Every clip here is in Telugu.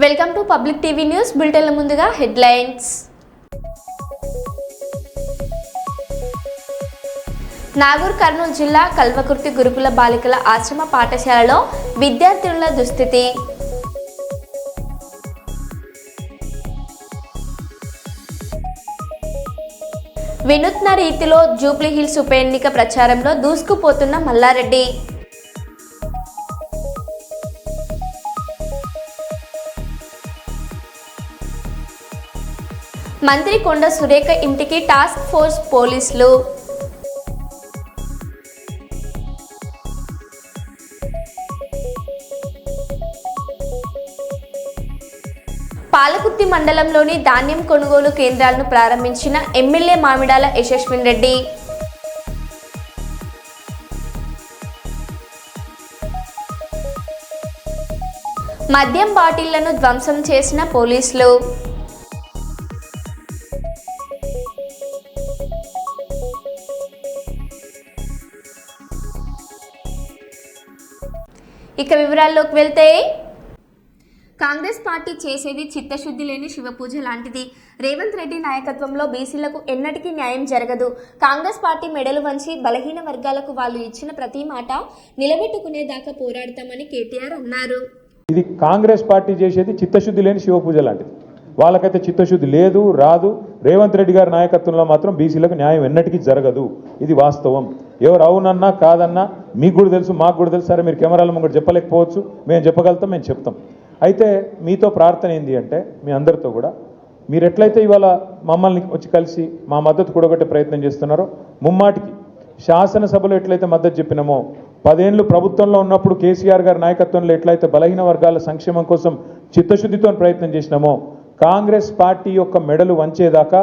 Welcome to public TV news బులెటిన్ల ముందుగా హెడ్లైన్స్. నాగూర్ కర్నూలు జిల్లా కల్వకుర్తి గురుకుల బాలికల ఆశ్రమ పాఠశాలలో విద్యార్థినుల దుస్థితి. వినూత్న రీతిలో జూబ్లీహిల్స్ ఉప ఎన్నిక ప్రచారంలో దూసుకుపోతున్న మల్లారెడ్డి. మంత్రి కొండ సురేఖ ఇంటికి టాస్క్ ఫోర్స్ పోలీసులు. పాలకుర్తి మండలంలోని ధాన్యం కొనుగోలు కేంద్రాలను ప్రారంభించిన ఎమ్మెల్యే మామిడాల యశస్విన్ రెడ్డి. మద్యం బాటిళ్లను ధ్వంసం చేసిన పోలీసులు. ఇక వివరాల్లోకి వెళ్తే, కాంగ్రెస్ పార్టీ చేసేది చిత్తశుద్ధి లేని శివపూజ లాంటిది. రేవంత్ రెడ్డి నాయకత్వంలో బీసీలకు ఎన్నటికీ న్యాయం జరగదు. కాంగ్రెస్ పార్టీ మెడలు వంచి బలహీన వర్గాలకు వాళ్ళు ఇచ్చిన ప్రతి మాట నిలబెట్టుకునేదాకా పోరాడతామని కేటీఆర్ అన్నారు. ఇది కాంగ్రెస్ పార్టీ చేసేది చిత్తశుద్ధి లేని శివపూజ లాంటిది. వాళ్ళకైతే చిత్తశుద్ధి లేదు, రాదు. రేవంత్ రెడ్డి గారి నాయకత్వంలో మాత్రం బీసీలకు న్యాయం ఎన్నటికీ జరగదు. ఇది వాస్తవం. ఎవరు అవునన్నా కాదన్నా మీకు కూడా తెలుసు, మాకు కూడా తెలుసు. సరే, మీరు కెమెరాల ముందు చెప్పలేకపోవచ్చు, మేము చెప్పగలుగుతాం, మేము చెప్తాం. అయితే మీతో ప్రార్థన ఏంటి అంటే, మీ అందరితో కూడా మీరు ఎట్లయితే ఇవాళ మమ్మల్ని వచ్చి కలిసి మా మద్దతు కూడగట్టే ప్రయత్నం చేస్తున్నారో, ముమ్మాటికి శాసనసభలో ఎట్లయితే మద్దతు చెప్పినామో, 10 ఏళ్ళు ప్రభుత్వంలో ఉన్నప్పుడు కేసీఆర్ గారి నాయకత్వంలో ఎట్లయితే బలహీన వర్గాల సంక్షేమం కోసం చిత్తశుద్ధితో ప్రయత్నం చేసినామో, కాంగ్రెస్ పార్టీ యొక్క మెడలు వంచేదాకా,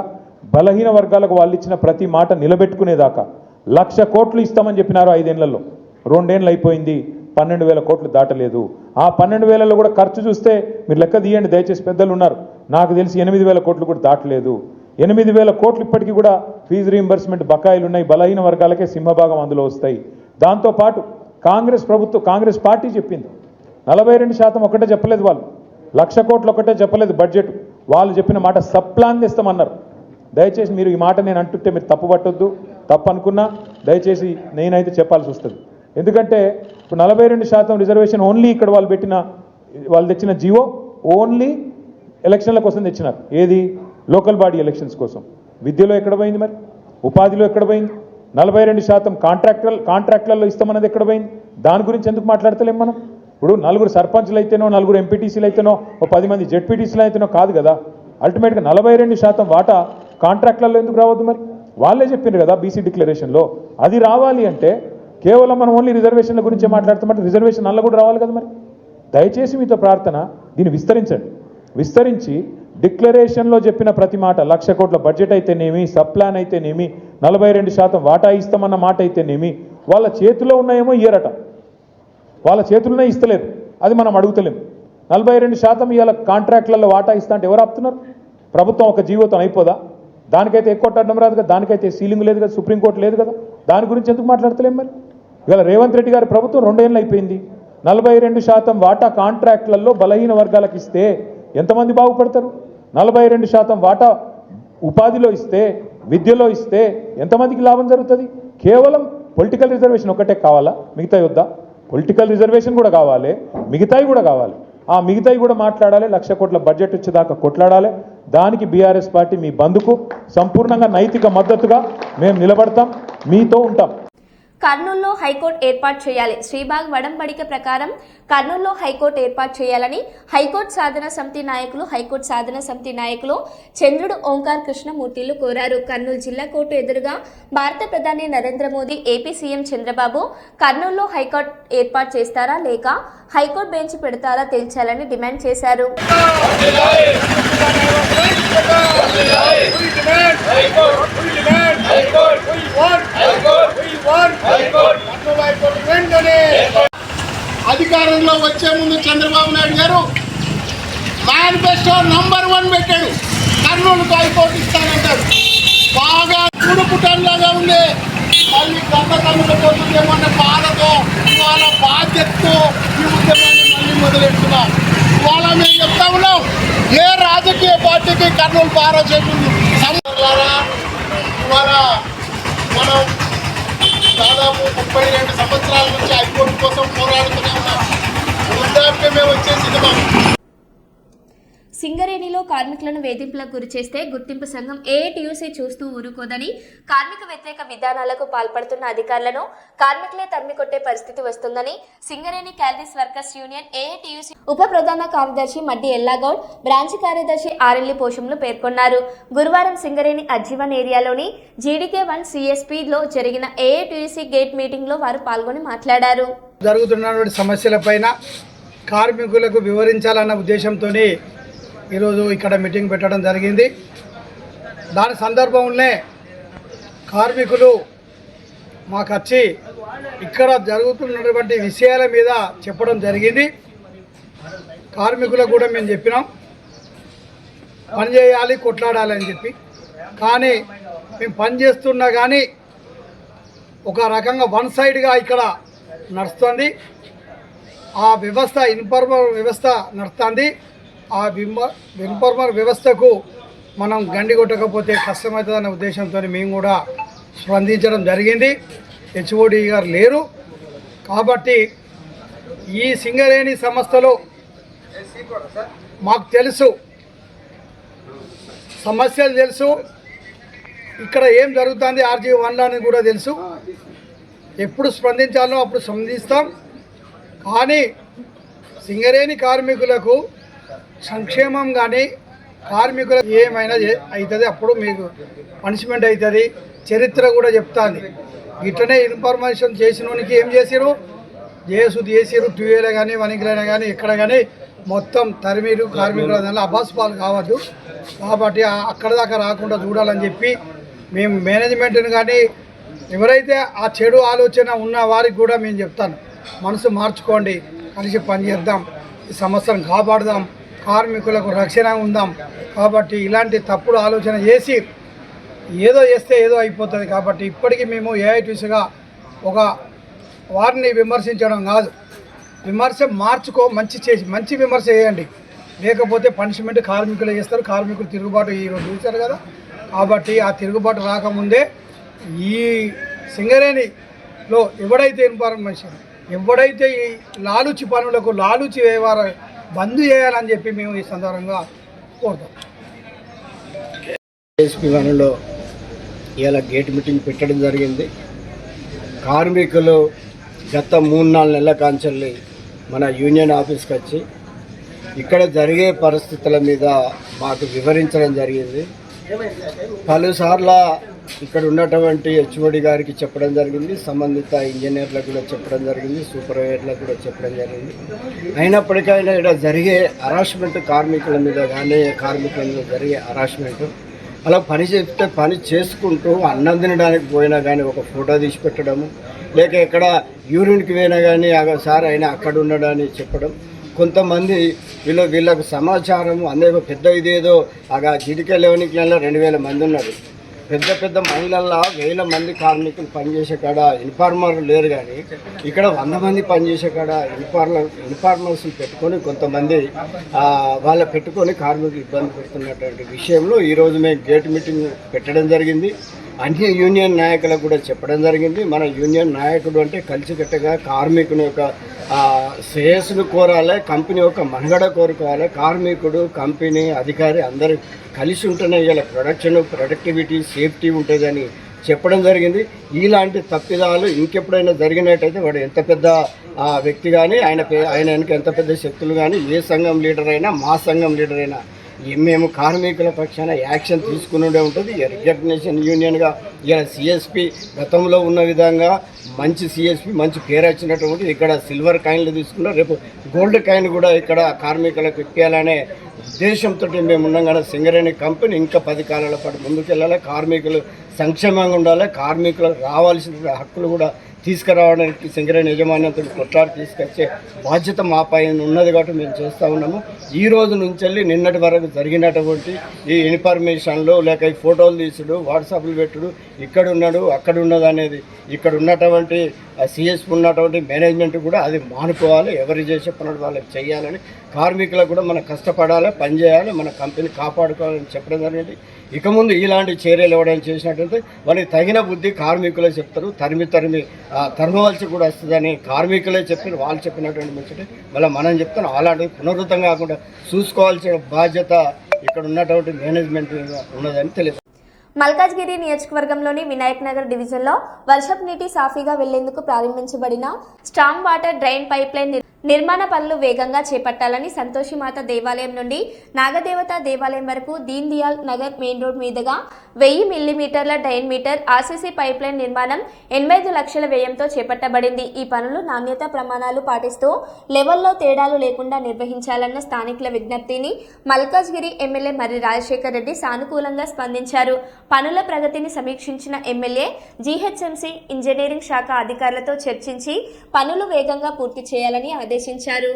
బలహీన వర్గాలకు వాళ్ళు ఇచ్చిన ప్రతి మాట నిలబెట్టుకునేదాకా 1,00,000 కోట్లు ఇస్తామని చెప్పినారు. 5 ఏళ్లలో 2 ఏళ్ళు అయిపోయింది, 12,000 కోట్లు దాటలేదు. ఆ 12,000లో కూడా ఖర్చు చూస్తే మీరు లెక్క తీయండి దయచేసి, పెద్దలు ఉన్నారు, నాకు తెలిసి 8,000 కోట్లు కూడా దాటలేదు. 8,000 కోట్లు ఇప్పటికీ కూడా ఫీజు రీయింబర్స్మెంట్ బకాయిలు ఉన్నాయి. బలహీన వర్గాలకే సింహభాగం అందులో వస్తాయి. దాంతోపాటు కాంగ్రెస్ పార్టీ చెప్పింది 42% ఒకటే చెప్పలేదు, వాళ్ళు 1,00,000 కోట్లు ఒకటే చెప్పలేదు బడ్జెట్. వాళ్ళు చెప్పిన మాట సబ్ ప్లాన్ తెస్తామన్నారు. దయచేసి మీరు ఈ మాట నేను అంటుంటే మీరు తప్పు పట్టొద్దు, తప్పు అనుకున్నా దయచేసి నేనైతే చెప్పాల్సి వస్తుంది. ఎందుకంటే ఇప్పుడు 42% రిజర్వేషన్ ఓన్లీ ఇక్కడ వాళ్ళు తెచ్చిన జీవో ఓన్లీ ఎలక్షన్ల కోసం తెచ్చినారు. ఏది? లోకల్ బాడీ ఎలక్షన్స్ కోసం. విద్యలో ఎక్కడ పోయింది మరి? ఉపాధిలో ఎక్కడ పోయింది? 42% కాంట్రాక్టులలో ఇస్తామన్నది ఎక్కడ పోయింది? దాని గురించి ఎందుకు మాట్లాడతలేం మనం? ఇప్పుడు 4 సర్పంచ్లు అయితేనో, 4 ఎంపీటీసీలు అయితేనో, 10 మంది జెడ్పీటీసీలు అయితేనో కాదు కదా. అల్టిమేట్గా 42% వాటా కాంట్రాక్టులలో ఎందుకు రావద్దు? మరి వాళ్ళే చెప్పిండ్రు కదా బీసీ డిక్లరేషన్లో. అది రావాలి అంటే కేవలం మనం ఓన్లీ రిజర్వేషన్ల గురించే మాట్లాడుతామంటే రిజర్వేషన్ అల్ల కూడా రావాలి కదా. మరి దయచేసి మీతో ప్రార్థన, దీన్ని విస్తరించి డిక్లరేషన్లో చెప్పిన ప్రతి మాట, 1,00,000 కోట్ల బడ్జెట్ అయితేనేమి, సబ్ ప్లాన్ అయితేనేమి, 42% వాటా ఇస్తామన్న మాట అయితేనేమి, వాళ్ళ చేతిలో ఉన్నాయేమో ఇయ్యరట, వాళ్ళ చేతుల్లోనే ఇస్తలేదు. అది మనం అడుగుతలేము. 42% ఇవాళ కాంట్రాక్టులలో వాటా ఇస్తా అంటే ఎవరు ఆపుతున్నారు? ప్రభుత్వం ఒక జీవోతో అయిపోదా? దానికైతే ఎక్కువ అడ్డం రాదు కదా, దానికైతే సీలింగ్ లేదు కదా, సుప్రీంకోర్టు లేదు కదా. దాని గురించి ఎందుకు మాట్లాడతలేము? మరి ఇవాళ రేవంత్ రెడ్డి గారి ప్రభుత్వం 2 ఏళ్ళు అయిపోయింది. 42% వాటా కాంట్రాక్టులలో బలహీన వర్గాలకు ఇస్తే ఎంతమంది బాగుపడతారు? 42% వాటా ఉపాధిలో ఇస్తే, విద్యలో ఇస్తే ఎంతమందికి లాభం జరుగుతుంది? కేవలం పొలిటికల్ రిజర్వేషన్ ఒకటే కావాలా? మిగతాయి వద్దా? పొలిటికల్ రిజర్వేషన్ కూడా కావాలి, మిగతాయి కూడా కావాలి. ఆ మిగతాయి కూడా మాట్లాడాలి. 1,00,000 కోట్ల బడ్జెట్ వచ్చేదాకా కొట్లాడాలి. దానికి బీఆర్ఎస్ పార్టీ మీ బంధుకు సంపూర్ణంగా నైతిక మద్దతుగా మేము నిలబడతాం, మీతో ఉంటాం. కర్నూలులో హైకోర్టు ఏర్పాటు చేయాలి. శ్రీబాగ్ వడంబడిక ప్రకారం కర్నూలులో హైకోర్టు ఏర్పాటు చేయాలని హైకోర్టు సాధన సమితి నాయకులు చంద్రుడు ఓంకార్ కృష్ణమూర్తిలు కోరారు. కర్నూలు జిల్లా కోర్టు ఎదురుగా భారత ప్రధాని నరేంద్ర మోదీ, ఏపీ సీఎం చంద్రబాబు కర్నూలులో హైకోర్టు ఏర్పాటు చేస్తారా లేక హైకోర్టు బెంచ్ పెడతారా తేల్చాలని డిమాండ్ చేశారు. అధికారంలో వచ్చే ముందు చంద్రబాబు నాయుడు గారు మేనిఫెస్టో నంబర్ 1 పెట్టాడు. కర్నూలుకు హైకోర్టు ఇస్తానంటారు. బాగా చూడుపుటంలాగా ఉండే మళ్ళీ గంటకన్నులపోతుందేమో అన్న బాధతో వాళ్ళ బాధ్యతతో ఈ ఉద్యమాన్ని మళ్ళీ మొదలెడుతున్నారు. ఇవాళ మేము చెప్తా ఉన్నాం, ఏ రాజకీయ పార్టీకి కర్నూలు పారాచేస్తుంది సంబంధారా. ఇవాళ మనం దాదాపు 32 సంవత్సరాల నుంచి హైకోర్టు కోసం పోరాడుతూనే ఉన్నాం. వృద్ధాప్యమే వచ్చేసింది మాకు. సింగరేణిలో కార్మికులను వేధింపులకు గురిచేస్తే గుర్తింపు సంఘం ఏఐటీయూసీ చూస్తూ ఊరుకోదని, కార్మిక వ్యతిరేక విధానాలకు పాల్పడుతున్న అధికారులను కార్మికులే తరిమికొట్టే పరిస్థితి వస్తుందని Singareni calories workers union AITUC ఉప ప్రధాన కార్యదర్శి మడ్డి ఎల్లాగౌడ్, బ్రాంచ్ కార్యదర్శి ఆర్ఎల్లి పోషంలు పేర్కొన్నారు. గురువారం సింగరేణి అజ్జీవన్ ఏరియాలోని GDK1 CSPలో జరిగిన ఏఐటీయూసీ గేట్ మీటింగ్లో వారు పాల్గొని మాట్లాడారు. జరుగుతున్నటువంటి సమస్యలపైన కార్మికులకు వివరించాలన్న ఉద్దేశంతోనే ఈరోజు ఇక్కడ మీటింగ్ పెట్టడం జరిగింది. దాని సందర్భంలోనే కార్మికులు మాకు వచ్చి ఇక్కడ జరుగుతున్నటువంటి విషయాల మీద చెప్పడం జరిగింది. కార్మికులకు కూడా మేము చెప్పినాం, పని చేయాలి, కొట్లాడాలి అని చెప్పి. కానీ మేము పని చేస్తున్నా కానీ ఒక రకంగా వన్ సైడ్గా ఇక్కడ నడుస్తుంది. ఆ వ్యవస్థ ఇన్ఫార్మల్ వ్యవస్థ నడుస్తుంది. ఆ ఇన్ఫార్మల్ వ్యవస్థకు మనం గండి కొట్టకపోతే కష్టమవుతుందనే ఉద్దేశంతో మేము కూడా స్పందించడం జరిగింది. HOD గారు లేరు కాబట్టి ఈ సింగరేణి సంస్థలో మాకు తెలుసు, సమస్యలు తెలుసు, ఇక్కడ ఏం జరుగుతుంది RG1 అని కూడా తెలుసు. ఎప్పుడు స్పందించాలో అప్పుడు స్పందిస్తాం. కానీ సింగరేణి కార్మికులకు సంక్షేమం కానీ కార్మికులకు ఏమైనా అవుతుంది, అప్పుడు మీకు పనిష్మెంట్ అవుతుంది. చరిత్ర కూడా చెప్తాంది. ఇట్లనే ఇన్ఫర్మేషన్ చేసినోనికి ఏం చేసిరు, చేసిరు 2A కానీ 1 కానీ ఎక్కడ కానీ మొత్తం తరిమీరు కార్మికుల దానిలో అభాస్పాలు కావద్దు. కాబట్టి అక్కడ దాకా రాకుండా చూడాలని చెప్పి మేము మేనేజ్మెంట్ని కానీ ఎవరైతే ఆ చెడు ఆలోచన ఉన్న వారికి కూడా మేము చెప్తాను, మనసు మార్చుకోండి, కలిసి పనిచేద్దాం, ఈ సమస్యను కాపాడుదాం, కార్మికులకు రక్షణ ఉందాం. కాబట్టి ఇలాంటి తప్పుడు ఆలోచన చేసి ఏదో చేస్తే ఏదో అయిపోతుంది. కాబట్టి ఇప్పటికీ మేము ఏఐటీసీగా ఒక వారిని విమర్శించడం కాదు, విమర్శ మంచి విమర్శ చేయండి. లేకపోతే పనిష్మెంట్ కార్మికులు చేస్తారు. కార్మికులు తిరుగుబాటు ఈరోజు చూశారు కదా. కాబట్టి ఆ తిరుగుబాటు రాకముందే ఈ సింగరేణిలో ఎవడైతే ఈ లాలుచి పనులకు లాలుచి వ్యవహారం బంద్ చేయాలని చెప్పి మేము ఈ సందర్భంగా కోరుతాం. CSP1లో ఇలా గేట్ మీటింగ్ పెట్టడం జరిగింది. కార్మికులు గత 3-4 నెలల కాంచెల్లి మన యూనియన్ ఆఫీస్కి వచ్చి ఇక్కడ జరిగే పరిస్థితుల మీద మాకు వివరించడం జరిగింది. పలుసార్లు ఇక్కడ ఉన్నటువంటి HOD గారికి చెప్పడం జరిగింది, సంబంధిత ఇంజనీర్లకు కూడా చెప్పడం జరిగింది, సూపర్వైజర్లకు కూడా చెప్పడం జరిగింది. అయినప్పటికైనా ఇక్కడ జరిగే హరాస్మెంట్ కార్మికుల మీద కానీ కార్మికుల మీద జరిగే హరాస్మెంట్, అలా పని చెప్తే పని చేసుకుంటూ అన్నం తినడానికి పోయినా కానీ ఒక ఫోటో తీసి పెట్టడము, లేక ఎక్కడ యూరిన్కి పోయినా కానీ సార్ అయినా అక్కడ ఉండడని చెప్పడం. కొంతమంది వీళ్ళకు సమాచారం అందరూ పెద్ద ఇదేదో GDK11 2000 మంది ఉన్నారు. పెద్ద మహిళల్లో 1000 మంది కార్మికులు పనిచేసే కాడ ఇన్ఫార్మర్ లేరు. కానీ ఇక్కడ 100 మంది పనిచేసే కాడ ఇన్ఫార్మర్స్ని పెట్టుకొని కొంతమంది వాళ్ళ పెట్టుకొని కార్మికులు ఇబ్బంది పెడుతున్నటువంటి విషయంలో ఈరోజు మేము గేట్ మీటింగ్ పెట్టడం జరిగింది. అన్ని యూనియన్ నాయకులకు కూడా చెప్పడం జరిగింది. మన యూనియన్ నాయకుడు అంటే కలిసికట్టుగా కార్మికుని యొక్క శ్రేయస్సును కోరాలి, కంపెనీ యొక్క మనుగడ కోరుకోవాలి. కార్మికుడు, కంపెనీ, అధికారి అందరూ కలిసి ఉంటేనే ఇలా ప్రొడక్టివిటీ, సేఫ్టీ ఉంటుందని చెప్పడం జరిగింది. ఇలాంటి తప్పిదాలు ఇంకెప్పుడైనా జరిగినట్టయితే వాడు ఎంత పెద్ద వ్యక్తి కానీ ఆయన వెనక ఎంత పెద్ద శక్తులు కానీ ఏ సంఘం లీడర్ అయినా మా సంఘం లీడర్ అయినా మేము కార్మికుల పక్షాన యాక్షన్ తీసుకునే ఉంటుంది. రికగ్నిషన్ యూనియన్గా ఇలా CSP గతంలో ఉన్న విధంగా మంచి CSP మంచి పేరు వచ్చినటువంటి ఇక్కడ సిల్వర్ కాయిన్లు తీసుకున్నారు. రేపు గోల్డ్ కాయిన్ కూడా ఇక్కడ కార్మికులకు ఇప్పించాలనే ఉద్దేశంతో మేము ఉన్నాం. కానీ సింగరేణి కంపెనీ ఇంకా 10 కాలాల పాటు ముందుకెళ్ళాలి. కార్మికులు సంక్షేమంగా ఉండాలి. కార్మికులకు రావాల్సిన హక్కులు కూడా తీసుకురావడానికి సింగరేణి యజమాన్యంతో కొట్లాడి తీసుకొచ్చే బాధ్యత మా పైన ఉన్నది కాబట్టి మేము చేస్తూ ఉన్నాము. ఈ రోజు నుంచి వెళ్ళి నిన్నటి వరకు జరిగినటువంటి ఈ ఇన్ఫర్మేషన్లు లేక ఈ ఫోటోలు తీసుడు, వాట్సాప్లు పెట్టుడు, ఇక్కడ ఉన్నాడు అక్కడ ఉన్నది అనేది ఇక్కడ ఉన్నటువంటి సిఎస్పి ఉన్నటువంటి మేనేజ్మెంట్ కూడా అది మానుకోవాలి. ఎవరు చేసే పనులు వాళ్ళకి చేయాలని, కార్మికులకు కూడా మనం కష్టపడాలి, పనిచేయాలి, మన కంపెనీ కాపాడుకోవాలని చెప్పడం జరిగింది. ఇక ముందు ఇలాంటి చర్యలు ఇవ్వడం చేసినట్లయితే వాళ్ళకి తగిన బుద్ధి కార్మికులే చెప్తారు. తరమవలసి కూడా వస్తుందని కార్మికులే చెప్పి వాళ్ళు చెప్పినటువంటి ముచ్చట మళ్ళీ మనం చెప్తాం. అలాంటి పునరుద్ధం కాకుండా చూసుకోవాల్సిన బాధ్యత ఇక్కడ ఉన్నటువంటి మేనేజ్మెంట్ ఉన్నదని తెలియదు. మల్కాజ్గిరి నియోజకవర్గంలోని వినాయక్ నగర్ డివిజన్లో వర్షపు నీటి సాఫీగా వెళ్లేందుకు ప్రారంభించబడిన storm water drain pipe line నిర్మాణ పనులు వేగంగా చేపట్టాలని సంతోషిమాత దేవాలయం నుండి నాగదేవత దేవాలయం వరకు దీన్ దయాల్ నగర్ మెయిన్ రోడ్ మీదుగా 1000 మిల్లీమీటర్ల drain meter RCC pipe line నిర్మాణం 85 లక్షల వ్యయంతో చేపట్టబడింది. ఈ పనులు నాణ్యత ప్రమాణాలు పాటిస్తూ లెవెల్లో తేడాలు లేకుండా నిర్వహించాలన్న స్థానికుల విజ్ఞప్తిని మల్కాజ్గిరి ఎమ్మెల్యే మర్రి రాజశేఖర్ రెడ్డి సానుకూలంగా స్పందించారు. పనుల ప్రగతిని సమీక్షించిన ఎమ్మెల్యే జీహెచ్ఎంసీ ఇంజనీరింగ్ శాఖ అధికారులతో చర్చించి పనులు వేగంగా పూర్తి చేయాలని ఆదేశించారు.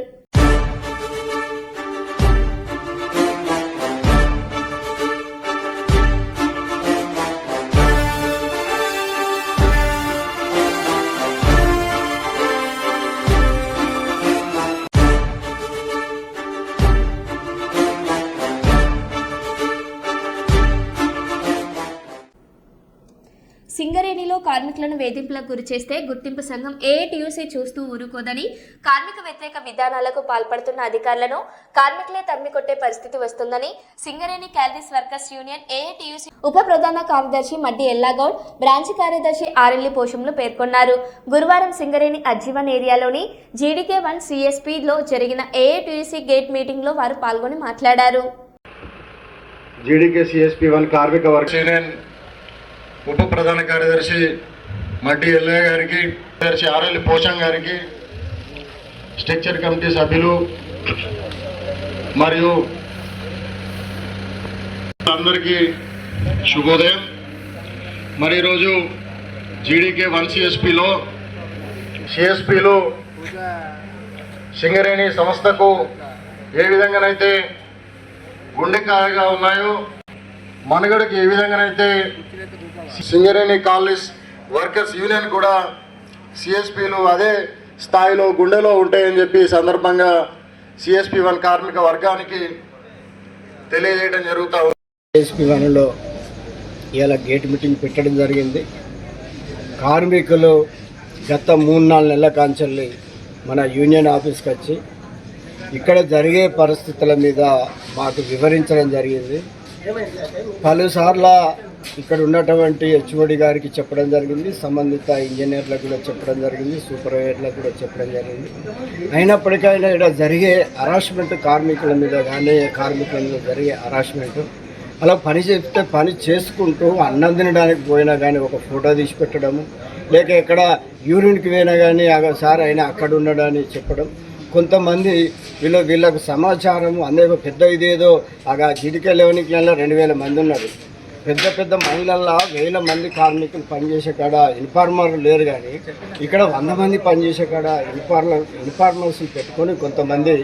సింగరేణిలో కార్మికులను వేధింపులకు గురిచేస్తే గుర్తింపు సంఘం ఏఐటీయూసీ చూస్తూ ఊరుకోదని, కార్మిక వ్యతిరేక విధానాలకు పాల్పడుతున్న అధికారులను కార్మికులే తరిమికొట్టే పరిస్థితి వస్తుందని Singareni calories workers union AITUC ఉప ప్రధాన కార్యదర్శి మడ్డి ఎల్లాగౌడ్, బ్రాంచ్ కార్యదర్శి ఆర్ఎల్ఈ పోషంలు పేర్కొన్నారు. గురువారం సింగరేణి అజ్జీవన్ ఏరియాలోని జీడీకే-1 సిఎస్పీలో జరిగిన ఏఐటీయూసీ గేట్ మీటింగ్లో వారు పాల్గొని మాట్లాడారు. జీడీకే సిఎస్పీ-1 కార్మిక వర్గ యూనియన్ ఉప ప్రధాన కార్యదర్శి మడ్డి ఎల్లయ్య గారికి, కార్యదర్శి ఆర్ఎల్ఈ పోషం గారికి, స్ట్రక్చర్ కమిటీ సభ్యులు మరియు అందరికీ శుభోదయం. మరి ఈరోజు జీడీకే-1 సిఎస్పీలు సింగరేణి సంస్థకు ఏ విధంగానైతే గుండెకాయగా ఉన్నాయో, మనుగడకి ఏ విధంగానైతే సింగరేణి కాలనీస్ వర్కర్స్ యూనియన్ కూడా సిఎస్పీలు అదే స్థాయిలో గుండెలో ఉంటాయని చెప్పి సందర్భంగా సిఎస్పీ-1 కార్మిక వర్గానికి తెలియజేయడం జరుగుతూ ఉంది. సిఎస్పీ-1లో ఇలా గేట్ మీటింగ్ పెట్టడం జరిగింది. కార్మికులు గత 3-4 నెలల కాంచెల్లి మన యూనియన్ ఆఫీస్కి వచ్చి ఇక్కడ జరిగే పరిస్థితుల మీద మాకు వివరించడం జరిగింది. పలుసార్ల ఇక్కడ ఉన్నటువంటి హెచ్ఓడి గారికి చెప్పడం జరిగింది, సంబంధిత ఇంజనీర్లకు కూడా చెప్పడం జరిగింది, సూపర్వైజర్లకు కూడా చెప్పడం జరిగింది. అయినప్పటికైనా ఇక్కడ జరిగే హరాస్మెంట్ కార్మికుల మీద కానీ కార్మికుల మీద జరిగే హరాస్మెంట్, అలా పని చెప్తే పని చేసుకుంటూ అన్నం తినడానికి పోయినా కానీ ఒక ఫోటో తీసి పెట్టడము, లేక ఎక్కడ యూరిన్కి పోయినా కానీ సార్ అయినా అక్కడ ఉండడని చెప్పడం. కొంతమంది వీళ్ళకు సమాచారం అందరూ పెద్ద ఇదేదో జీడికే లెవెన్కి 2000 మంది ఉన్నారు. పెద్ద మహిళల్లో 1000 మంది కార్మికులు పనిచేసే కాడ ఇన్ఫార్మర్ లేరు. కానీ ఇక్కడ 100 మంది పనిచేసే కాడ ఇన్ఫార్మర్స్ని పెట్టుకొని కొంతమంది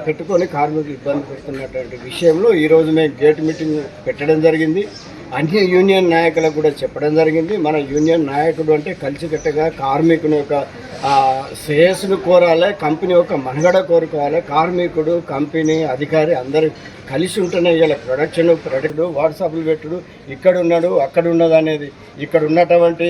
పెట్టుకొని కార్మికులు ఇబ్బంది పెడుతున్నటువంటి విషయంలో ఈరోజు మేము గేట్ మీటింగ్ పెట్టడం జరిగింది. అన్ని యూనియన్ నాయకులకు కూడా చెప్పడం జరిగింది. మన యూనియన్ నాయకుడు అంటే కలిసికట్టుగా కార్మికుని యొక్క శ్రేయస్సును కోరాలి, కంపెనీ యొక్క మనుగడ కోరుకోవాలి. కార్మికుడు, కంపెనీ, అధికారి అందరూ కలిసి ఉంటేనే ఇలా ప్రొడక్ట్ వాట్సాప్లు పెట్టుడు, ఇక్కడ ఉన్నాడు అక్కడ ఉన్నది అనేది ఇక్కడ ఉన్నటువంటి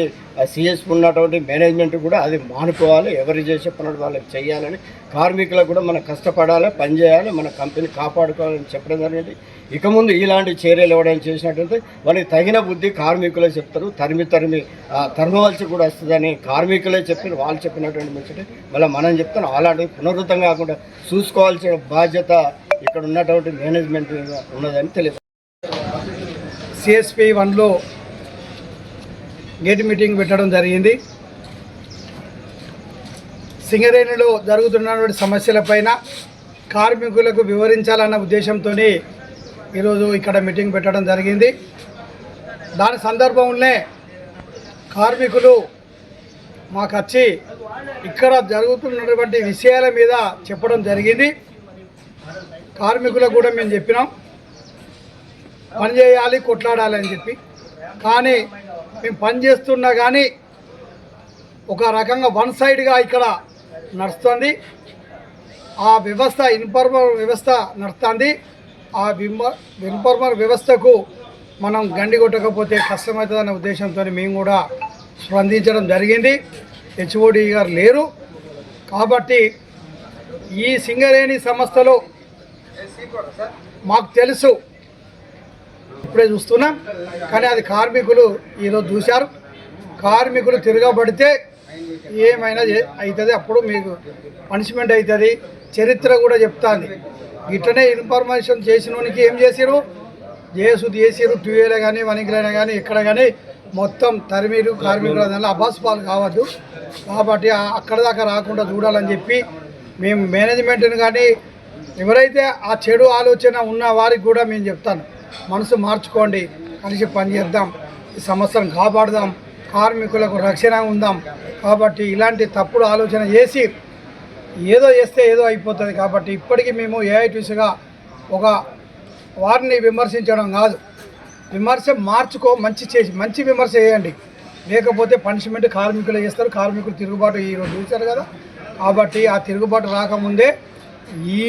సిఎస్పి ఉన్నటువంటి మేనేజ్మెంట్ కూడా అది మానుకోవాలి. ఎవరు చేసే పనులు వాళ్ళకి చేయాలని, కార్మికులకు కూడా మనం కష్టపడాలి, పనిచేయాలి, మన కంపెనీ కాపాడుకోవాలని చెప్పడం జరిగింది. ఇక ముందు ఇలాంటి చర్యలు ఇవ్వడం చేసినట్లయితే వాళ్ళకి తగిన బుద్ధి కార్మికులే చెప్తారు. తరమవలసి కూడా వస్తుందని కార్మికులే చెప్పి వాళ్ళు చెప్పినటువంటి ముచ్చట మళ్ళీ మనం చెప్తాం. అలాంటి పునరుద్ధం కాకుండా చూసుకోవాల్సిన బాధ్యత ఇక్కడ ఉన్నటువంటి మేనేజ్మెంట్ ఉన్నదని తెలియదు. సిఎస్పీ-1లో గేట్ మీటింగ్ పెట్టడం జరిగింది. సింగరేణిలో జరుగుతున్నటువంటి సమస్యలపైన కార్మికులకు వివరించాలన్న ఉద్దేశంతో ఈరోజు ఇక్కడ మీటింగ్ పెట్టడం జరిగింది. దాని సందర్భంలోనే కార్మికులు మాకు వచ్చి ఇక్కడ జరుగుతున్నటువంటి విషయాల మీద చెప్పడం జరిగింది. కార్మికులకు కూడా మేము చెప్పినాం పని చేయాలి, కొట్లాడాలి అని చెప్పి. కానీ మేము పని చేస్తున్నా కానీ ఒక రకంగా వన్ సైడ్గా ఇక్కడ నడుస్తుంది. ఆ వ్యవస్థ ఇన్ఫార్మల్ వ్యవస్థ నడుస్తుంది. ఆ ఇన్ఫార్మల్ వ్యవస్థకు మనం గండి కొట్టకపోతే కష్టమవుతుందనే ఉద్దేశంతో మేము కూడా స్పందించడం జరిగింది. హెచ్ఓడి గారు లేరు కాబట్టి ఈ సింగరేణి సంస్థలో మాకు తెలుసు, ఇప్పుడే చూస్తున్నాం. కానీ అది కార్మికులు ఈరోజు చూశారు. కార్మికులు తిరగబడితే ఏమైనా అవుతుంది, అప్పుడు మీకు పనిష్మెంట్ అవుతుంది. చరిత్ర కూడా చెప్తాంది. ఇట్లనే ఇన్ఫర్మేషన్ చేసినోనికి ఏం చేసిరు, చేసిరు 2A కానీ 1 కానీ ఎక్కడ కానీ మొత్తం తరిమీరు కార్మికుల దానిలో అబాస్పాలు కావద్దు. కాబట్టి అక్కడ దాకా రాకుండా చూడాలని చెప్పి మేము మేనేజ్మెంట్ని కానీ ఎవరైతే ఆ చెడు ఆలోచన ఉన్న వారికి కూడా మేము చెప్తాను, మనసు మార్చుకోండి, కలిసి పనిచేద్దాం, ఈ సమస్యను కాపాడదాం, కార్మికులకు రక్షణ ఉందాం. కాబట్టి ఇలాంటి తప్పుడు ఆలోచన చేసి ఏదో చేస్తే ఏదో అయిపోతుంది. కాబట్టి ఇప్పటికీ మేము ఏఐటీసీగా ఒక వారిని విమర్శించడం కాదు, విమర్శ మార్చుకో, మంచి విమర్శ చేయండి. లేకపోతే పనిష్మెంట్ కార్మికులు చేస్తారు. కార్మికులు తిరుగుబాటు ఈరోజు చూశారు కదా. కాబట్టి ఆ తిరుగుబాటు రాకముందే ఈ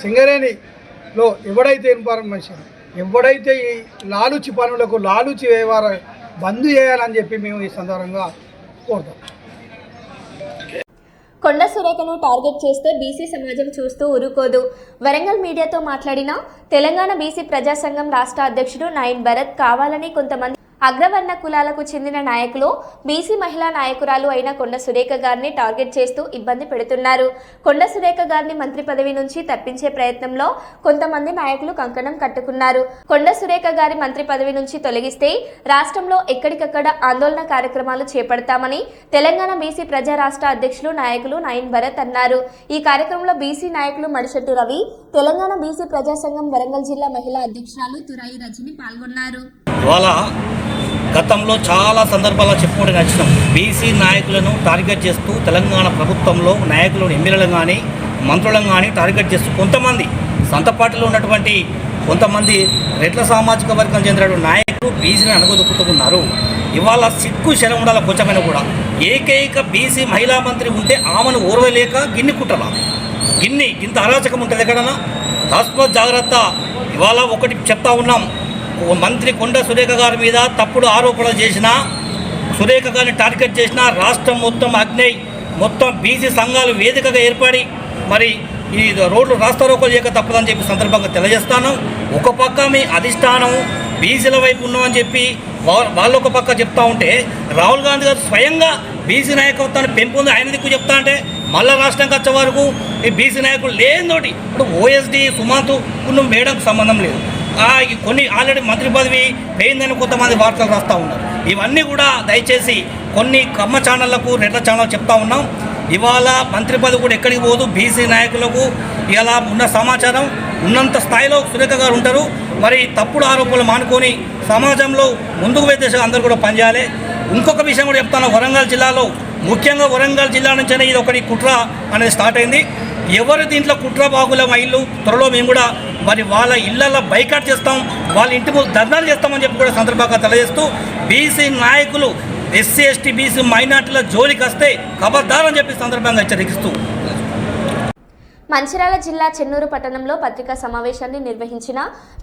సింగరేణిలో ఎవడైతే ఇన్ఫర్మేషన్, ఎవడైతే ఈ లాలుచి పనులకు లాలుచి వ్యవహారం బంద్ చేయాలని చెప్పి మేము ఈ సందర్భంగా కోరుతాం. కొండ సురేఖను టార్గెట్ చేస్తే బీసీ సమాజం చూస్తూ ఊరుకోదు. వరంగల్ మీడియాతో మాట్లాడిన తెలంగాణ బీసీ ప్రజా సంఘం రాష్ట్ర అధ్యక్షుడు నాయన్ భరత్ కావాలని కొంతమంది అగ్రవర్ణ కులాలకు చెందిన నాయకులు బీసీ మహిళా నాయకురాలు అయిన కొండ సురేఖ గారిని టార్గెట్ చేస్తూ ఇబ్బంది పెడుతున్నారు. కొండ సురేఖ గారిని మంత్రి పదవి నుంచి తప్పించే ప్రయత్నంలో కొంతమంది నాయకులు కంకణం కట్టుకున్నారు. కొండ సురేఖ గారి మంత్రి పదవి నుంచి తొలగిస్తే రాష్ట్రంలో ఎక్కడికక్కడ ఆందోళన కార్యక్రమాలు చేపడతామని తెలంగాణ బీసీ ప్రజా రాష్ట్ర అధ్యక్షులు నాయకులు నాయన్ భరత్ అన్నారు. ఈ కార్యక్రమంలో బీసీ నాయకులు మడిశెట్టి రవి, తెలంగాణ బీసీ ప్రజా సంఘం వరంగల్ జిల్లా మహిళా అధ్యక్షురాలు తురాయి రజని పాల్గొన్నారు. గతంలో చాలా సందర్భాల్లో చెప్పుకుంటూ నచ్చినాం. బీసీ నాయకులను టార్గెట్ చేస్తూ తెలంగాణ ప్రభుత్వంలో నాయకులను ఎమ్మెల్యేలను కానీ మంత్రులను కానీ టార్గెట్ చేస్తూ కొంతమంది సొంత పార్టీలో ఉన్నటువంటి కొంతమంది రెడ్ల సామాజిక వర్గం చెందిన నాయకులు బీసీని అణగదొక్కుతున్నారు. ఇవాళ సిగ్గు శరం ఉండాల కొంచెమైనా కూడా. ఏకైక బీసీ మహిళా మంత్రి ఉంటే ఆమెను ఓర్వలేక గిన్ని కుట్రలా, గింత అరాచకం ఉంటుంది ఎక్కడన్నా. తస్మాత్ జాగ్రత్త. ఇవాళ ఒకటి చెప్తా ఉన్నాం, మంత్రి కొండ సురేఖ గారి మీద తప్పుడు ఆరోపణలు చేసినా, సురేఖ గారిని టార్గెట్ చేసినా రాష్ట్రం మొత్తం అగ్ని మొత్తం బీసీ సంఘాలు వేదికగా ఏర్పడి మరి ఈ రోడ్లు రాస్తారోకలు చేయక తప్పదని చెప్పి సందర్భంగా తెలియజేస్తాను. ఒక పక్క మీ అధిష్టానం బీసీల వైపు ఉన్నామని చెప్పి వాళ్ళు ఒక పక్క చెప్తా ఉంటే, రాహుల్ గాంధీ గారు స్వయంగా బీసీ నాయకత్వాన్ని పెంపొంది ఆయన దిక్కు చెప్తా అంటే మళ్ళీ రాష్ట్రంకి వచ్చే వరకు ఈ బీసీ నాయకులు లేనితోటి ఇప్పుడు ఓఎస్డీ సుమాంతు ఉన్న మేడంకు సంబంధం లేదు. కొన్ని ఆల్రెడీ మంత్రి పదవి పోయిందని కొంతమంది వార్తలు రాస్తూ ఉన్నారు. ఇవన్నీ కూడా దయచేసి కొన్ని కమ్మ ఛానళ్లకు రెడ్ల ఛానల్ చెప్తా ఉన్నాం. ఇవాళ మంత్రి పదవి కూడా ఎక్కడికి పోదు. బీసీ నాయకులకు ఇలా ఉన్న సమాచారం ఉన్నంత స్థాయిలో సురేఖ గారు ఉంటారు. మరి తప్పుడు ఆరోపణలు మానుకొని సమాజంలో ముందుకు వెళ్తే అందరూ కూడా పనిచేయాలి. ఇంకొక విషయం కూడా చెప్తాను, వరంగల్ జిల్లాలో ముఖ్యంగా వరంగల్ జిల్లా నుంచే ఇది ఒకటి కుట్ర అనేది స్టార్ట్ అయింది. ఎవరు దీంట్లో కుట్ర బాగుల ఇల్లు త్వరలో మేము కూడా మరి వాళ్ళ ఇళ్లలో బైకాట్ చేస్తాం, వాళ్ళ ఇంటి ముందు ధర్నాలు చేస్తామని చెప్పి కూడా సందర్భంగా తెలియజేస్తూ, బీసీ నాయకులు ఎస్సీ ఎస్టీ బీసీ మైనార్టీల జోలికి వస్తే ఖబర్దారని చెప్పి సందర్భంగా హెచ్చరిస్తూ మంచిర్యాల జిల్లా చెన్నూరు పట్టణంలో పత్రికా సమావేశాన్ని నిర్వహించిన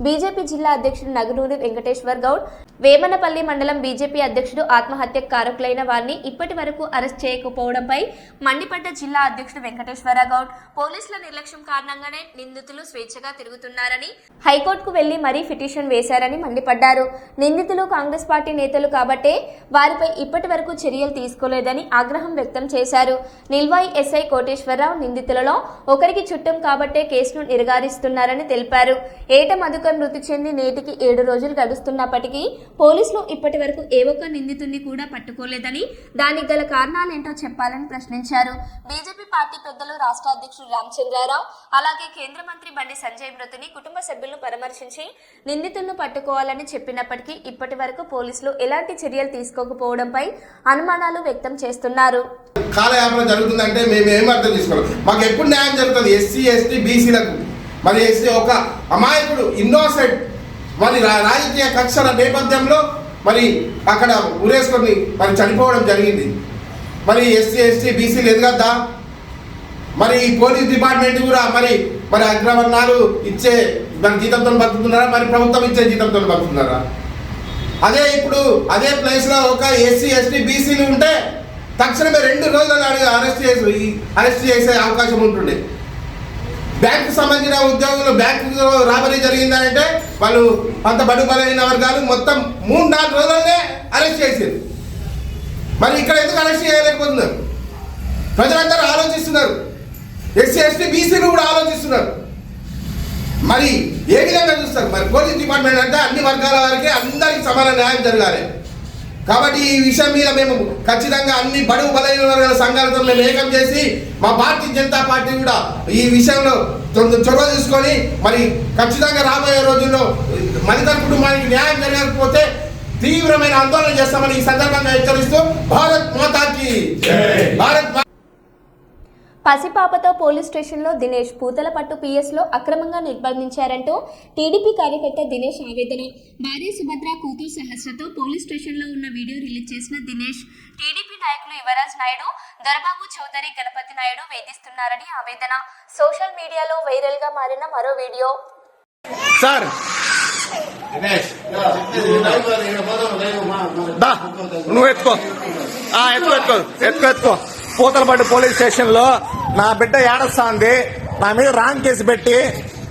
బీజేపీ జిల్లా అధ్యక్షుడు నగునూరి వెంకటేశ్వర్ గౌడ్, వేమనపల్లి మండలం బీజేపీ అధ్యక్షుడు ఆత్మహత్యకు కారకులైన వారిని ఇప్పటి వరకు అరెస్ట్ చేయకపోవడంపై మండిపడ్డ జిల్లా అధ్యక్షుడు వెంకటేశ్వర గౌడ్, పోలీసుల నిర్లక్ష్యం కారణంగానే నిందితులు స్వేచ్ఛగా తిరుగుతున్నారని హైకోర్టుకు వెళ్లి మరీ పిటిషన్ వేశారని మండిపడ్డారు. నిందితులు కాంగ్రెస్ పార్టీ నేతలు కాబట్టే వారిపై ఇప్పటి వరకు చర్యలు తీసుకోలేదని ఆగ్రహం వ్యక్తం చేశారు. నిల్వాయి ఎస్ఐ కోటేశ్వరరావు నిందితులలో ఒకరికి ఇద్దరికి చుట్టం కాబట్టే కేసును నిర్గారిస్తున్నారని తెలిపారు. ఏట మధుకర్ మృతి చెంది నేటికి 7 రోజులు గడుస్తున్నప్పటికీ పోలీసులు ఇప్పటి వరకు ఏ ఒక్క నిందితుడిని కూడా పట్టుకోలేదని, దానికి గల కారణాలేంటో చెప్పాలని ప్రశ్నించారు. బీజేపీ పార్టీ పెద్దలు రాష్ట్ర అధ్యక్షుడు రామచంద్రారావు, అలాగే కేంద్ర మంత్రి బండి సంజయ్ మృతిని కుటుంబ సభ్యులను పరామర్శించి నిందితులను పట్టుకోవాలని చెప్పినప్పటికీ ఇప్పటి వరకు పోలీసులు ఎలాంటి చర్యలు తీసుకోకపోవడంపై అనుమానాలు వ్యక్తం చేస్తున్నారు. కాలయాపన జరుగుతుందంటే మేము ఏం అర్థం చేసుకోవాలి? మాకు ఎప్పుడు న్యాయం జరుగుతుంది? ఎస్సీ ఎస్టీ బీసీలకు మరి ఎస్సీ ఒక అమాయకుడు ఇన్నోసెంట్ మరి రాజకీయ కక్షల నేపథ్యంలో మరి అక్కడ ఉరేసుకొని మరి చనిపోవడం జరిగింది. మరి ఎస్సీ ఎస్టీ బీసీలు ఎదగద్దా? మరి పోలీస్ డిపార్ట్మెంట్ కూడా మరి అగ్రవర్ణాలు ఇచ్చే మన జీతంతో బతుకుతున్నారా? మరి ప్రభుత్వం ఇచ్చే జీతంతో బతుకుతున్నారా? అదే ఇప్పుడు అదే ప్లేస్లో ఒక ఎస్సీ ఎస్టీ బీసీలు ఉంటే తక్షణమే 2 రోజులు అరెస్ట్ చేసే అవకాశం ఉంటుండే. బ్యాంకు సంబంధించిన ఉద్యోగులు బ్యాంకు రాబరీ జరిగిందంటే వాళ్ళు అంత బడుగు బలైన వర్గాలు మొత్తం 3-4 రోజులనే అరెస్ట్ చేశారు. మరి ఇక్కడ ఎందుకు అరెస్ట్ చేయలేకపోతున్నారు? ప్రజలందరూ ఆలోచిస్తున్నారు, ఎస్సీ ఎస్టీ బీసీలు కూడా ఆలోచిస్తున్నారు. మరి ఏ విధంగా చూస్తారు? మరి పోలీస్ డిపార్ట్మెంట్ అంటే అన్ని వర్గాల వారికి అందరికి సమాన న్యాయం జరగాలి. కాబట్టి ఈ విషయం మీద మేము ఖచ్చితంగా అన్ని బడుగు బలైన వర్గాల సంఘాలతో మేము ఏకం చేసి మా భారతీయ జనతా పార్టీ కూడా ఈ విషయంలో చొరవ తీసుకొని మరి ఖచ్చితంగా రాబోయే రోజుల్లో మణిధర్ కుటుంబానికి న్యాయం జరగకపోతే తీవ్రమైన ఆందోళన చేస్తామని ఈ సందర్భంగా హెచ్చరిస్తూ భారత్ మాతాకి భారత్. పసిపాపతో పోలీస్ స్టేషన్లో దినేష్ పూతలపట్టు పిఎస్లో అక్రమంగా నిర్బంధించారంటూ టీడీపీ కార్యకర్త దినేష్ ఆవేదన. భార్య సుభద్ర, కూతురు సహస్రతో పోలీస్ స్టేషన్లో ఉన్న వీడియో రిలీజ్ చేసిన దినేష్ టీడీపీ నాయకులు యువరాజ్ నాయుడు, దొరబాబు చౌదరి, గణపతి నాయుడు వేధిస్తున్నారని ఆవేదన. సోషల్ మీడియాలో వైరల్ గా మారిన మరో వీడియో. సార్ నువ్వు ఎత్తుకో పూతలపట్టు పోలీస్ స్టేషన్ లో నా బిడ్డ ఏడొస్తాంది. నా మీద రాంగ్ కేసు పెట్టి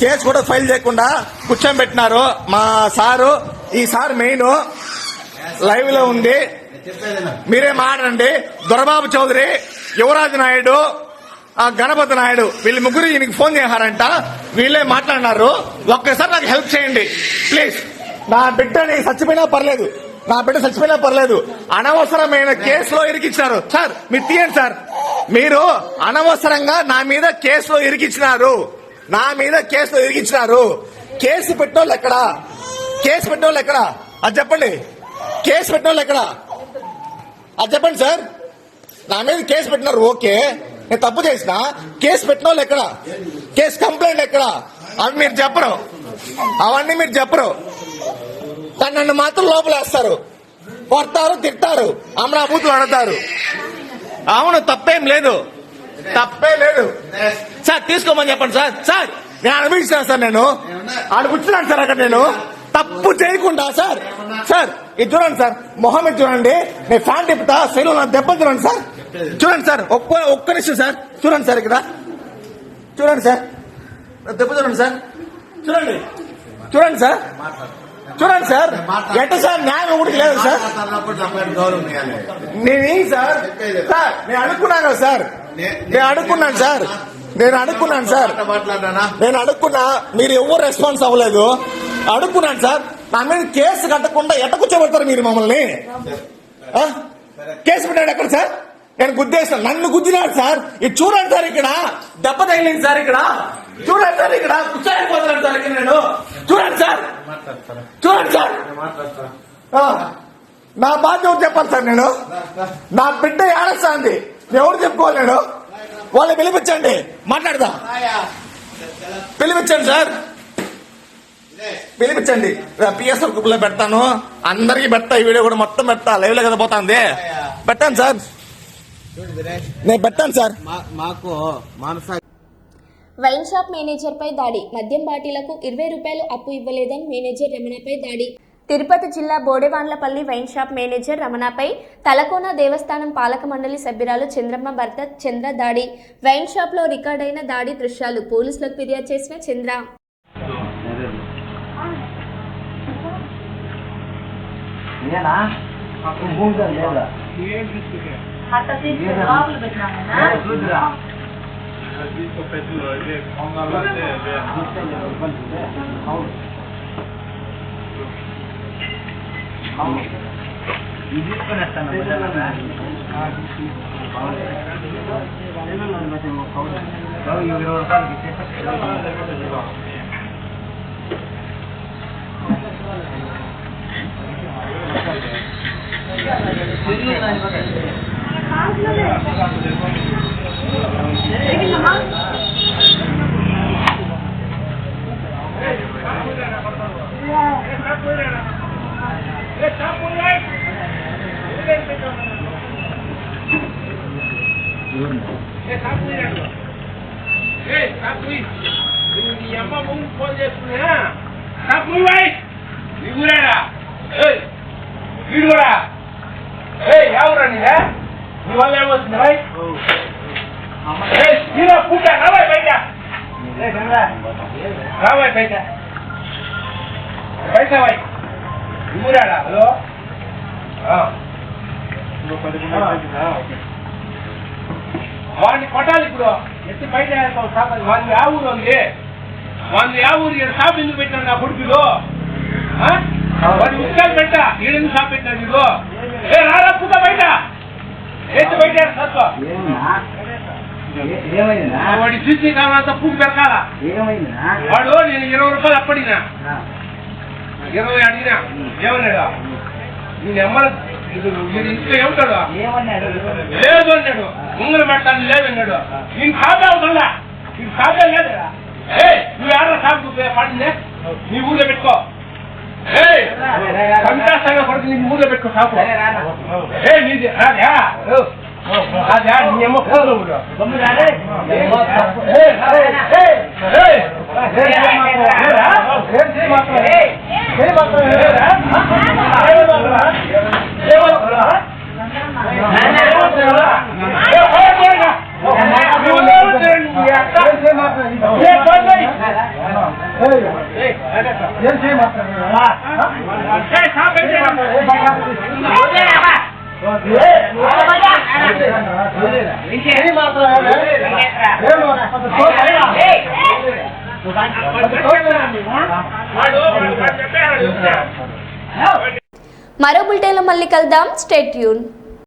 కేసు కూడా ఫైల్ చేయకుండా కూర్చోబెట్టినారు మా సారు. ఈ సార్ మెయిన్ లైవ్ లో ఉంది, మీరే మాట్లాడండి. దొరబాబు చౌదరి, యువరాజ్ నాయుడు, గణపతి నాయుడు వీళ్ళు ముగ్గురు ఈయనకి ఫోన్ చేశారంట. వీళ్ళే మాట్లాడినారు. ఒక్కసారి నాకు హెల్ప్ చేయండి ప్లీజ్. నా బిడ్డని చచ్చిపోయినా పర్లేదు, అనవసరమైన కేసులో ఇరికించినారు. సార్ మీరు తీయండి సార్. మీరు అనవసరంగా నా మీద కేసులో ఇరికించినారు. కేసు పెట్టోళ్ళు ఎక్కడ? అది చెప్పండి. కేసు పెట్టోళ్ళు ఎక్కడ? అది చెప్పండి సార్. నా మీద కేసు పెట్టినారు, ఓకే, నేను తప్పు చేసిన. కేసు పెట్టిన వాళ్ళు ఎక్కడ? కేసు కంప్లైంట్ ఎక్కడ? అవన్నీ మీరు చెప్పరు. కానీ నన్ను మాత్రం లోపలేస్తారు, కొడతారు, తిడతారు, అమరాబూతులు అడతారు. అవును, తప్పేం లేదు సార్. తీసుకోమని చెప్పండి సార్. నేను అనుభవించాను సార్. నేను ఆడ కూర్చున్నాను సార్ అక్కడ. నేను తప్పు చేయకుండా సార్ ఇది చూడండి సార్, మొహం ఇది చూడండి. నేను ఫ్యాన్ తిప్పుతా, శైలు నా దెబ్బ చూడండి సార్. చూడండి సార్, ఒక్క నిమిషం సార్. చూడండి సార్, ఇక్కడ చూడండి సార్, దెబ్బ చూడండి సార్. చూడండి సార్ ఎట్ట సార్? న్యాయం ఒకటి లేదు సార్. నేను అడుక్కున్నాను సార్. నేను అడుక్కున్నా, మీరు ఎవరు రెస్పాన్స్ అవ్వలేదు. అడుక్కున్నాను సార్. నా మీద కేసు కట్టకుండా ఎట్ట కూర్చోబెడతారు మీరు మమ్మల్ని? కేసు పెట్టాడు ఎక్కడ సార్? నేను గుద్దేస్తాను, నన్ను గుద్దినాడు సార్. ఇది చూడండి సార్, ఇక్కడ దెబ్బ తగిలింది సార్. ఇక్కడ చూడండి సార్, ఇక్కడ కూర్చోలేకపోతున్నాను సార్. ఇక్కడ నేను చూడండి సార్. నా బాధ్యత చెప్పాలి సార్. నేను నా బిడ్డ ఏడస్తాంది, ఎవరు చెప్పుకోవాలి? నేను వాళ్ళు పిలిపించండి, మాట్లాడదా. పిలిపించండి సార్, పిలిపించండి. పిఎస్ గ్రూప్ లో పెడతాను, అందరికి పెడతా. ఈ వీడియో కూడా మొత్తం పెడతా, లైవ్ లో కదా పోతాంది. పెట్టాను సార్, నేను పెట్టాను సార్. వైన్ షాప్ మేనేజర్ పై దాడి. మద్యం బాటిలకు 20 రూపాయలు అప్పు ఇవ్వలేదని మేనేజర్ రమణపై దాడి. తిరుపతి జిల్లా Bodevandlapalli wine shop manager రమణపై Talakona దేవస్థానం పాలక మండలి సభ్యురాలు చంద్రమ్మ భర్త చంద్ర దాడి. వైన్ షాప్ లో రికార్డైన దాడి దృశ్యాలు. పోలీసులకు ఫిర్యాదు చేసిన చంద్ర. వాడిని కొట్టాలి ఇప్పుడు ఎత్తి బయట వాడిని ఆ ఊరు ఉంది వాడిని ఆ ఊరు ఇక్కడ షాప్ ఎందుకు పెట్టినాడు నా కొడుకులు వాడి ఉత్సాహం పెట్ట ఈడెందుకు షాప్ పెట్టినాడు నీకు ఏ రారా పుట్ట బయట ఎత్తి బయట వాడి సీసీ కావాలంతా పువ్వు పెరగాల వాడు నేను 20 రూపాయలు అప్పడినా 20 అడిగినా ఏమన్నాడు నేను ఎమ్మల ఇంట్లో ఏమంటాడు లేదు అన్నాడు ముంగలు పెడతాను లేదన్నాడు నేను ఖాతా అవుతుందా నీకు ఖాతా లేదు నువ్వు ఎవరో షాప్ పడిందే నీ ఊళ్ళో పెట్టుకో సంతాసంగా పడుతుంది నీ ఊళ్ళో పెట్టుకో షాపు నీది అదే అదే నీ అమ్మ ఫోన్లో మరో బులెటిన్లో మళ్ళీ కలుద్దాం. Stay tune.